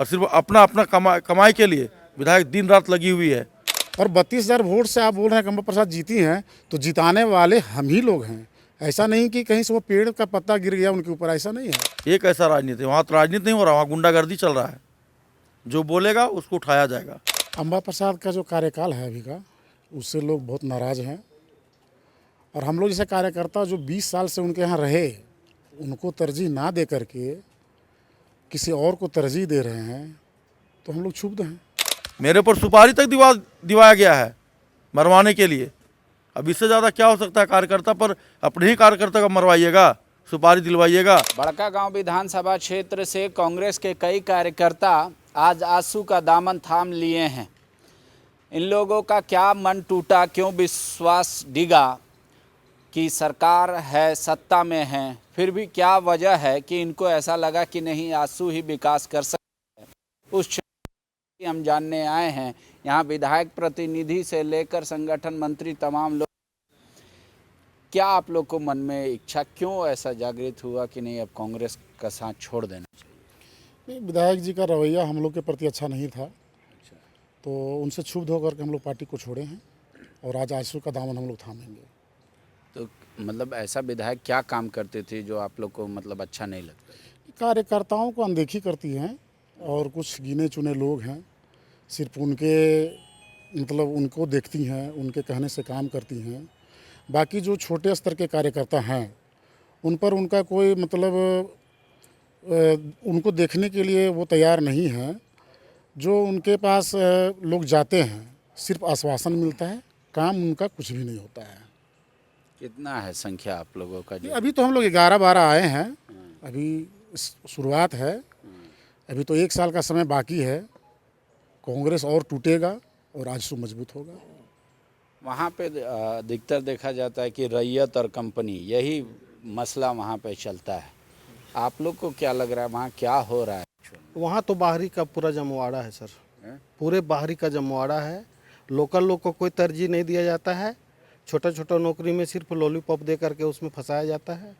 और सिर्फ अपना अपना कमाई के लिए विधायक दिन रात लगी हुई है। और 32,000 वोट से आप बोल रहे हैं कि अम्बा प्रसाद जीती हैं, तो जिताने वाले हम ही लोग हैं। ऐसा नहीं कि कहीं से वो पेड़ का पत्ता गिर गया उनके ऊपर, ऐसा नहीं है। ये कैसा राजनीति, वहाँ तो राजनीति नहीं हो रहा, वहाँ गुंडागर्दी चल रहा है। जो बोलेगा उसको उठाया जाएगा। अम्बा प्रसाद का जो कार्यकाल है अभी का, उससे लोग बहुत नाराज़ हैं। और हम लोग जैसे कार्यकर्ता जो 20 साल से उनके यहाँ रहे, उनको तरजीह ना दे करके किसी और को तरजीह दे रहे हैं, तो हम लोग क्षुब्ध हैं। मेरे ऊपर सुपारी तक दिवाया गया है मरवाने के लिए। अब इससे ज़्यादा क्या हो सकता है? कार्यकर्ता पर अपने ही कार्यकर्ता का मरवाइएगा, सुपारी दिलवाइएगा। बड़कागांव विधानसभा क्षेत्र से कांग्रेस के कई कार्यकर्ता आज आंसू का दामन थाम लिए हैं। इन लोगों का क्या मन टूटा, क्यों विश्वास डिगा कि सरकार है, सत्ता में है, फिर भी क्या वजह है कि इनको ऐसा लगा कि नहीं आंसू ही विकास कर सकते हैं। उस क्षेत्र हम जानने आए हैं। यहाँ विधायक प्रतिनिधि से लेकर संगठन मंत्री तमाम लोग। क्या आप लोग को मन में इच्छा क्यों ऐसा जागृत हुआ कि नहीं अब कांग्रेस का साथ छोड़ देना चाहिए? नहीं, विधायक जी का रवैया हम लोग के प्रति अच्छा नहीं था, तो उनसे क्षुब्ध होकर के हम लोग पार्टी को छोड़े हैं और आज आंसू का दामन हम लोग थामेंगे। तो मतलब ऐसा विधायक क्या काम करते थे जो आप लोग को मतलब अच्छा नहीं लगता? कार्यकर्ताओं को अनदेखी करती हैं और कुछ गिने चुने लोग हैं, सिर्फ उनके मतलब उनको देखती हैं, उनके कहने से काम करती हैं। बाकी जो छोटे स्तर के कार्यकर्ता हैं उन पर उनका कोई मतलब उनको देखने के लिए वो तैयार नहीं हैं। जो उनके पास लोग जाते हैं सिर्फ आश्वासन मिलता है, काम उनका कुछ भी नहीं होता है। कितना है संख्या आप लोगों का? जो अभी तो हम लोग 11-12 आए हैं, अभी शुरुआत है, अभी तो 1 साल का समय बाकी है। कांग्रेस और टूटेगा और आजसू मजबूत होगा। वहाँ पे अधिकतर देखा जाता है कि रैयत और कंपनी, यही मसला वहाँ पे चलता है। आप लोग को क्या लग रहा है वहाँ क्या हो रहा है? वहाँ तो बाहरी का पूरा जमवाड़ा है सर, पूरे बाहरी का जमवाड़ा है। लोकल लोग को कोई तरजीह नहीं दिया जाता है। छोटा छोटा नौकरी में सिर्फ लॉलीपॉप दे करके उसमें फंसाया जाता है,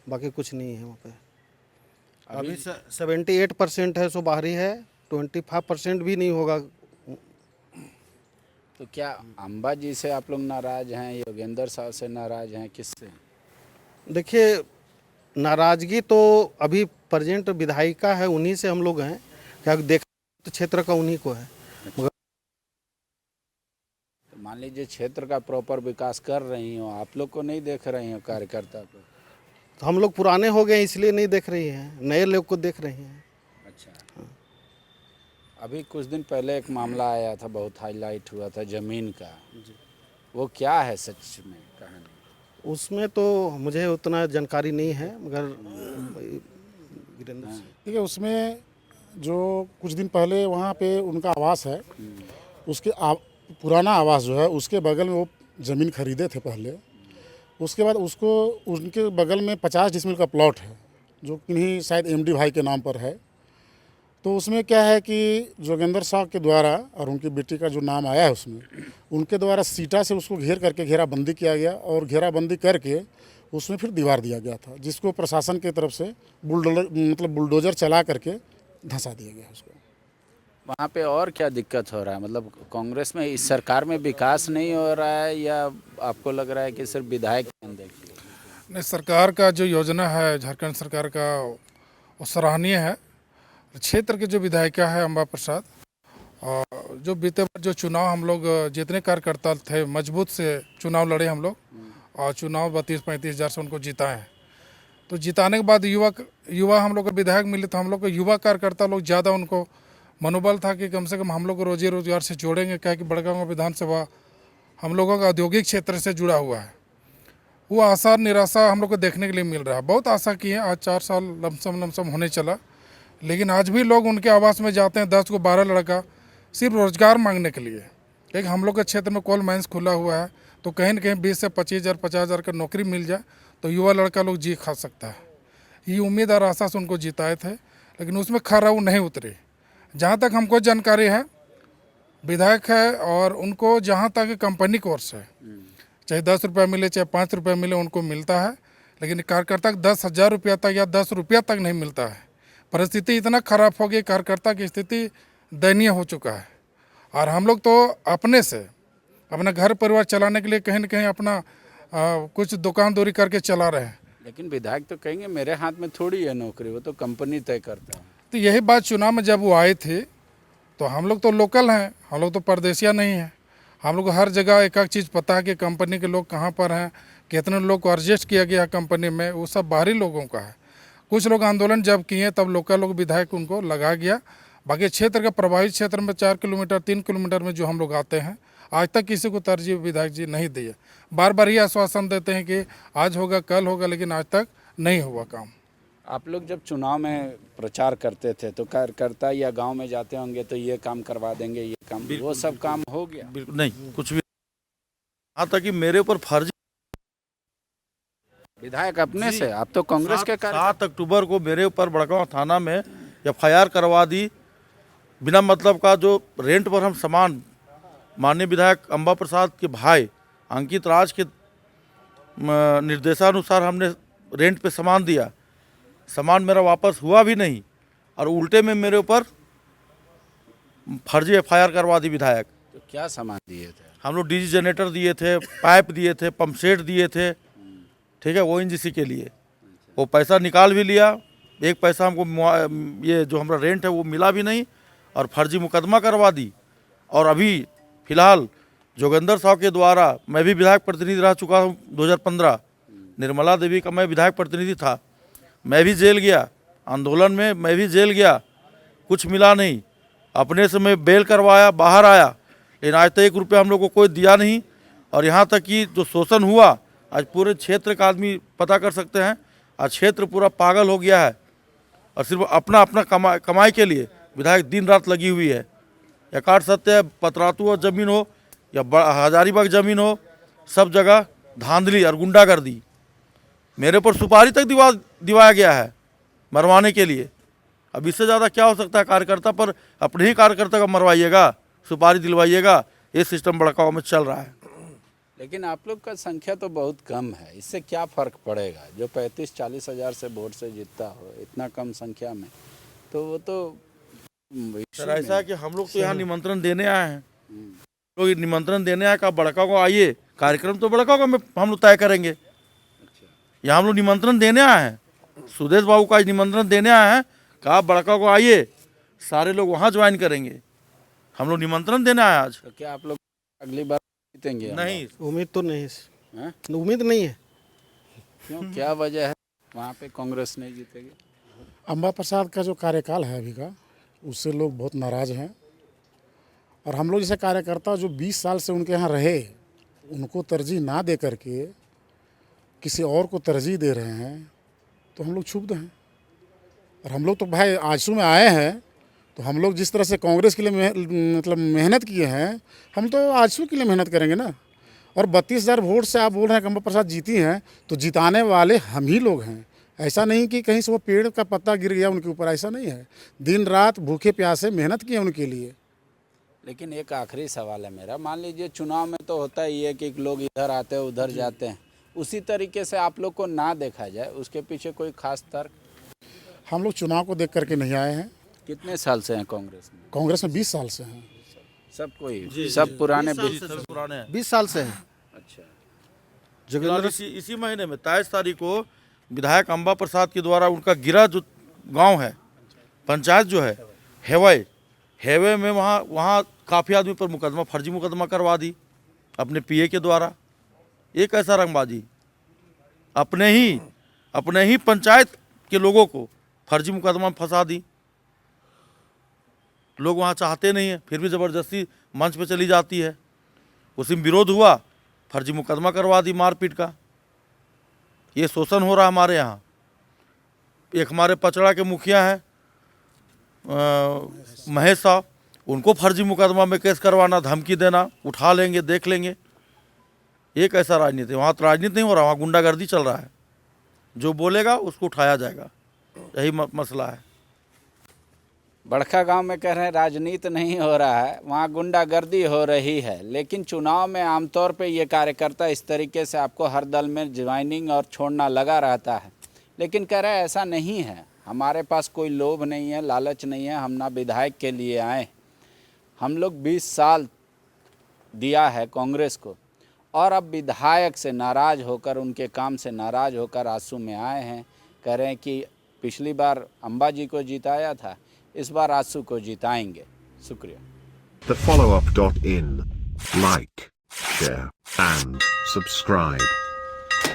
बाकी कुछ नहीं है वहाँ पे। अभी 78% है सो बाहरी है, 25% भी नहीं होगा। तो क्या अम्बा जी से आप लोग नाराज हैं, योगेंद्र साहब से नाराज हैं, किससे? देखिए, नाराजगी तो अभी प्रेजेंट विधायिका है, उन्हीं से हम लोग हैं। क्या देख तो क्षेत्र का उन्हीं को है। मगर तो मान लीजिए क्षेत्र का प्रॉपर विकास कर रही हो, आप लोग को नहीं देख रही हो कार्यकर्ता को? तो हम लोग पुराने हो गए इसलिए नहीं देख रही हैं, नए लोग को देख रही हैं। अच्छा। अभी कुछ दिन पहले एक मामला आया था, बहुत हाईलाइट हुआ था जमीन का, वो क्या है सच में कहानी? उसमें तो मुझे उतना जानकारी नहीं है, मगर ठीक है, उसमें जो कुछ दिन पहले वहाँ पे उनका आवास है, उसके पुराना आवास जो है उसके बगल में वो ज़मीन खरीदे थे पहले। उसके बाद उसको उनके बगल में 50 डिसमिल का प्लॉट है जो किन्हीं शायद एमडी भाई के नाम पर है। तो उसमें क्या है कि जोगेंद्र साहब के द्वारा और उनकी बेटी का जो नाम आया है उसमें, उनके द्वारा सीटा से उसको घेर करके घेराबंदी किया गया और घेराबंदी करके उसमें फिर दीवार दिया गया था, जिसको प्रशासन की तरफ से बुलडोजर चला करके धंसा दिया गया उसको। वहाँ पे और क्या दिक्कत हो रहा है? मतलब कांग्रेस में, इस सरकार में विकास नहीं हो रहा है या आपको लग रहा है कि सिर्फ विधायक? नहीं, सरकार का जो योजना है झारखंड सरकार का वो सराहनीय है। क्षेत्र के जो विधायिका है अम्बा प्रसाद, और जो बीते बार जो चुनाव हम लोग जितने कार्यकर्ता थे मजबूत से चुनाव लड़े हम लोग, और चुनाव 32-35 हज़ार से उनको जिताए हैं। तो जिताने के बाद युवा हम लोग को विधायक मिले, तो हम लोग को युवा कार्यकर्ता लोग ज़्यादा उनको मनोबल था कि कम से कम हम लोग को रोजी रोजगार से जोड़ेंगे। क्या कि बड़कागांव विधानसभा हम लोगों का औद्योगिक क्षेत्र से जुड़ा हुआ है। वो आशा निराशा हम लोग को देखने के लिए मिल रहा है। बहुत आशा की है, आज 4 साल लमसम होने चला, लेकिन आज भी लोग उनके आवास में जाते हैं 10 को 12 लड़का सिर्फ रोजगार मांगने के लिए। लेकिन हम लोग के क्षेत्र में कोल माइंस खुला हुआ है, तो कहीं न कहीं 20 से 25 हज़ार 50 हज़ार का नौकरी मिल जाए तो युवा लड़का लोग जी खा सकता है। ये उम्मीद और आशा से उनको जिताए थे, लेकिन उसमें खरा वो नहीं उतरे। जहाँ तक हमको जानकारी है, विधायक है और उनको जहाँ तक कंपनी कोर्स है, चाहे 10 रुपया मिले चाहे 5 रुपया मिले, उनको मिलता है। लेकिन कार्यकर्ता को 10,000 रुपया तक या 10 रुपया तक नहीं मिलता है। परिस्थिति इतना खराब हो गई, कार्यकर्ता की स्थिति दयनीय हो चुका है। और हम लोग तो अपने से अपना घर परिवार चलाने के लिए कहीं न कहीं अपना कुछ दुकान दौरी करके चला रहे हैं। लेकिन विधायक तो कहेंगे मेरे हाथ में थोड़ी है नौकरी, वो तो कंपनी तय करता है। तो यही बात चुनाव में जब वो आए थे तो हम लोग तो लोकल हैं, हम लोग तो परदेसिया नहीं हैं। हम लोग को हर जगह एक एक चीज़ पता है कि कंपनी के लोग कहाँ पर हैं, कितने लोग को एडजस्ट किया गया कंपनी में, वो सब बाहरी लोगों का है। कुछ लोग आंदोलन जब किए तब लोकल लोग विधायक उनको लगा गया। बाकी क्षेत्र का प्रभावित क्षेत्र में 4 किलोमीटर 3 किलोमीटर में जो हम लोग आते हैं, आज तक किसी को तरजीह विधायक जी नहीं दिए। बार बार ये आश्वासन देते हैं कि आज होगा कल होगा, लेकिन आज तक नहीं हुआ काम। आप लोग जब चुनाव में प्रचार करते थे तो कार्यकर्ता या गांव में जाते होंगे तो ये काम करवा देंगे, ये काम, वो सब काम हो गया? बिल्कुल नहीं, कुछ भी। यहाँ तक कि मेरे ऊपर फर्जी विधायक अपने से, आप तो कांग्रेस के 7 अक्टूबर को मेरे ऊपर बड़गांव थाना में FIR करवा दी। बिना मतलब का जो रेंट पर हम सामान, माननीय विधायक अंबा प्रसाद के भाई अंकित राज के निर्देशानुसार हमने रेंट पे सामान दिया, सामान मेरा वापस हुआ भी नहीं और उल्टे में मेरे ऊपर फर्जी FIR करवा दी विधायक। तो क्या सामान दिए थे? हम लोग डीजी जनरेटर दिए थे, पाइप दिए थे, पंप सेट दिए थे, ठीक है, ONGC के लिए। वो पैसा निकाल भी लिया, एक पैसा हमको ये जो हमारा रेंट है वो मिला भी नहीं और फर्जी मुकदमा करवा दी। और अभी फिलहाल जोगेंद्र साहब के द्वारा, मैं भी विधायक प्रतिनिधि रह चुका हूँ 2015, निर्मला देवी का मैं विधायक प्रतिनिधि था, मैं भी जेल गया, आंदोलन में मैं भी जेल गया, कुछ मिला नहीं। अपने से मैं बेल करवाया, बाहर आया, लेकिन आज तक 1 रुपया हम लोग को कोई दिया नहीं। और यहाँ तक कि जो शोषण हुआ, आज पूरे क्षेत्र का आदमी पता कर सकते हैं, आज क्षेत्र पूरा पागल हो गया है और सिर्फ अपना अपना कमाई के लिए विधायक दिन रात लगी हुई है। एकाट सत्य है, पतरातू और ज़मीन हो या हजारीबाग ज़मीन हो, सब जगह धांधली और गुंडागर्दी। मेरे पर सुपारी तक दिवाया गया है मरवाने के लिए। अब इससे ज़्यादा क्या हो सकता है? कार्यकर्ता पर अपने ही कार्यकर्ता का मरवाइएगा, सुपारी दिलवाइएगा, ये सिस्टम बड़काव में चल रहा है। लेकिन आप लोग का संख्या तो बहुत कम है, इससे क्या फर्क पड़ेगा? जो 35-40 हज़ार से वोट से जीतता हो, इतना कम संख्या में, तो वो तो सर ऐसा है कि हम लोग तो यहाँ निमंत्रण देने आए हैं, लोग निमंत्रण देने आए, कहा बड़का को आइए, कार्यक्रम तो बड़का को हम लोग तय करेंगे। यहाँ हम लोग निमंत्रण देने आए हैं, सुदेश बाबू का निमंत्रण देने आए हैं, कहा बड़का को आइए, सारे लोग वहाँ ज्वाइन करेंगे। हम लोग निमंत्रण देने आए आज। तो क्या आप लोग अगली बार जीतेंगे? नहीं, उम्मीद तो नहीं है, हैं? उम्मीद नहीं है। क्यों, क्या वजह है वहाँ पे कांग्रेस नहीं जीतेगी? अंबा प्रसाद का जो कार्यकाल है अभी का, उससे लोग बहुत नाराज़ हैं। और हम लोग जैसे कार्यकर्ता जो 20 साल से उनके यहाँ रहे, उनको तरजीह ना दे करके किसी और को तरजीह दे रहे हैं, तो हम लोग क्षुब्ध हैं। और हम लोग तो भाई आजसू में आए हैं, तो हम लोग जिस तरह से कांग्रेस के लिए मतलब मेहनत किए हैं, हम तो आजसू के लिए मेहनत करेंगे ना। और 32,000 वोट से आप बोल रहे हैं कि अंबा प्रसाद जीती हैं, तो जिताने वाले हम ही लोग हैं। ऐसा नहीं कि कहीं से वो पेड़ का पत्ता गिर गया उनके ऊपर, ऐसा नहीं है। दिन रात भूखे प्यासे मेहनत की है उनके लिए। लेकिन एक आखिरी सवाल है मेरा, मान लीजिए चुनाव में तो होता ही है कि लोग इधर आते हैं उधर जाते हैं, उसी तरीके से आप लोग को ना देखा जाए, उसके पीछे कोई खास तर्क? हम लोग चुनाव को देख करके नहीं आए हैं। कितने साल से हैं कांग्रेस में? कांग्रेस में 20 साल से हैं। सब कोई, सब पुराने? 20 साल से है। अच्छा, फिलहाल इसी महीने में 23 तारीख को विधायक अंबा प्रसाद के द्वारा उनका गिरा जो गांव है, पंचायत जो है हेवे में, वहाँ काफ़ी आदमी पर मुकदमा, फर्जी मुकदमा करवा दी अपने PA के द्वारा। ये कैसा रंगबाजी? अपने ही पंचायत के लोगों को फर्जी मुकदमा में फंसा दी। लोग वहाँ चाहते नहीं हैं, फिर भी ज़बरदस्ती मंच पे चली जाती है। उसी में विरोध हुआ, फर्जी मुकदमा करवा दी मारपीट का। ये शोषण हो रहा है हमारे यहाँ। एक हमारे पचड़ा के मुखिया हैं महेश साहब, उनको फर्जी मुकदमा में केस करवाना, धमकी देना, उठा लेंगे, देख लेंगे। ये कैसा राजनीति? वहाँ तो राजनीति नहीं हो रहा, वहाँ गुंडागर्दी चल रहा है। जो बोलेगा उसको उठाया जाएगा, यही मसला है। बड़का गांव में कह रहे हैं राजनीति नहीं हो रहा है, वहाँ गुंडागर्दी हो रही है। लेकिन चुनाव में आमतौर पे ये कार्यकर्ता इस तरीके से आपको हर दल में ज्वाइनिंग और छोड़ना लगा रहता है। लेकिन कह रहे हैं ऐसा नहीं है, हमारे पास कोई लोभ नहीं है, लालच नहीं है, हम ना विधायक के लिए आए। हम लोग 20 साल दिया है कांग्रेस को और अब विधायक से नाराज़ होकर, उनके काम से नाराज़ होकर आंसू में आए हैं। कह रहे हैं कि पिछली बार अम्बा जी को जिताया था, इस बार आंसू को जिताएंगे। शुक्रिया। The follow-up.in. Like, share, and subscribe.